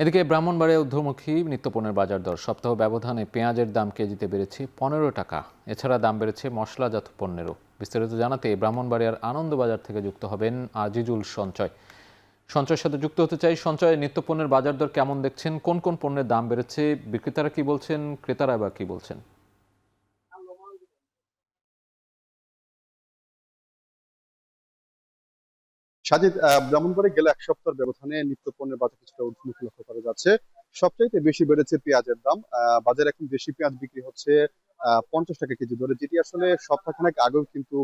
এদিকে ব্রাহ্মণবাড়িয়া ঊর্ধ্বমুখী নিত্যপণ্যের বাজার দর সপ্তাহ ব্যবধানে পেঁয়াজের দাম কেজিতে বেড়েছে 15 টাকা। এছাড়া দাম বেড়েছে মশলাজাত পণ্যেরও। বিস্তারিত জানাতে ব্রাহ্মণবাড়িয়ার আনন্দবাজার থেকে যুক্ত হবেন আজিজুল সঞ্চয়। সঞ্চয়ের সাথে যুক্ত হতে চাই। সঞ্চয়, নিত্যপণ্যের বাজার দর কেমন দেখছেন? কোন কোন পণ্যের দাম বেড়েছে? বিক্রেতারা কি বলছেন, ক্রেতারা বা কি বলছেন? সাজিদ, ব্রাহ্মণবাড়িয়া গেলে এক সপ্তাহের ব্যবধানে নিত্য পণ্যের বাজার কিছুটা ঊর্ধ্বমুখী লক্ষ্য করা যাচ্ছে। সবচাইতে বেশি বেড়েছে পেঁয়াজের দাম। বাজারে এখন দেশি পেঁয়াজ বিক্রি হচ্ছে 50 টাকা কেজি ধরে, যেটি আসলে সপ্তাহখানেক আগেও কিন্তু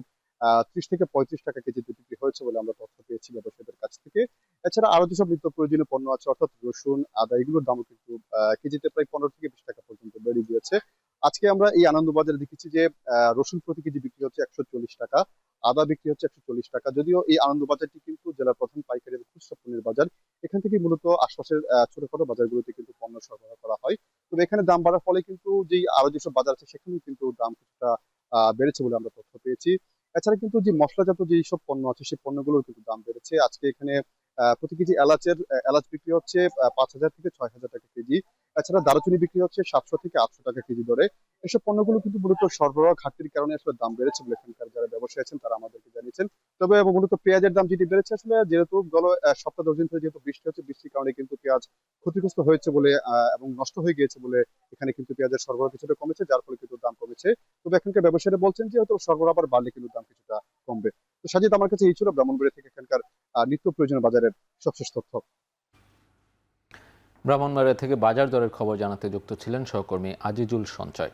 30 থেকে 35 টাকা কেজিতে বিক্রি হয়েছে বলে আমরা তথ্য পেয়েছি ব্যবসায়ীদের কাছ থেকে। এছাড়া আরো যেসব নিত্য প্রয়োজনীয় পণ্য আছে, অর্থাৎ রসুন, আদা, এগুলোর দামও কিন্তু কেজিতে প্রায় 15 থেকে 20 টাকা পর্যন্ত বেড়ে গিয়েছে। আজকে আমরা এই আনন্দবাজারে দেখেছি যে রসুন প্রতি কেজি বিক্রি হচ্ছে 140 টাকা, আদা বিক্রি হচ্ছে 140 টাকা। যদিও এই আনন্দবাজারটি কিন্তু জেলার প্রধান পাইকারি এবং খুচরা পণ্যের বাজার, এখান থেকে মূলত আশপাশের ছোটখাটো বাজারগুলোতে কিন্তু পণ্য সরবরাহ করা হয়। তবে এখানে দাম বাড়ার ফলে কিন্তু যেই আরো যেসব বাজার আছে সেখানেও কিন্তু দাম কিছুটা বেড়েছে বলে আমরা তথ্য পেয়েছি। এছাড়া কিন্তু যে মশলাজাত যেই সব পণ্য আছে সেই পণ্যগুলোর কিন্তু দাম বেড়েছে। আজকে এখানে প্রতি কেজি এলাচ বিক্রি হচ্ছে 5,000 থেকে 6,000 টাকা কেজি। এছাড়া দারুচিনি বিক্রি হচ্ছে 700 থেকে 800 টাকা কেজি দরে। এসব পণ্যগুলো কিন্তু মূলত সরবরাহ ঘাটতির কারণে আসলে দাম বেড়েছে বলে এখানকার যারা ব্যবসায়ী আছেন তারা আমাদেরকে জানিয়েছেন। তবে মূলত পেঁয়াজের দাম যেটি বেড়েছে আসলে, যেহেতু গত সপ্তাহ 10 দিন ধরে যেহেতু বৃষ্টি হচ্ছে, বৃষ্টির কারণে কিন্তু পেঁয়াজ ক্ষতিগ্রস্ত হয়েছে বলে এবং নষ্ট হয়ে গিয়েছে বলে এখানে কিন্তু পেঁয়াজের সরবরাহ কিছুটা কমেছে, যার ফলে কিন্তু দাম কমেছে। তবে এখানকার ব্যবসায়ীরা বলছেন যে হয়তো সরবরাহ আবার বাড়লে কিন্তু দাম কিছুটা কমবে। তো সাজিদ, আমার কাছে এই ছিল ব্রাহ্মণবাড়িয়া থেকে এখানকার নিত্য প্রয়োজনীয় বাজারের সবশেষ তথ্য। ব্রাহ্মণবাড়িয়া থেকে বাজার দরের খবর জানাতে যুক্ত ছিলেন সহকর্মী আজিজুল সঞ্চয়।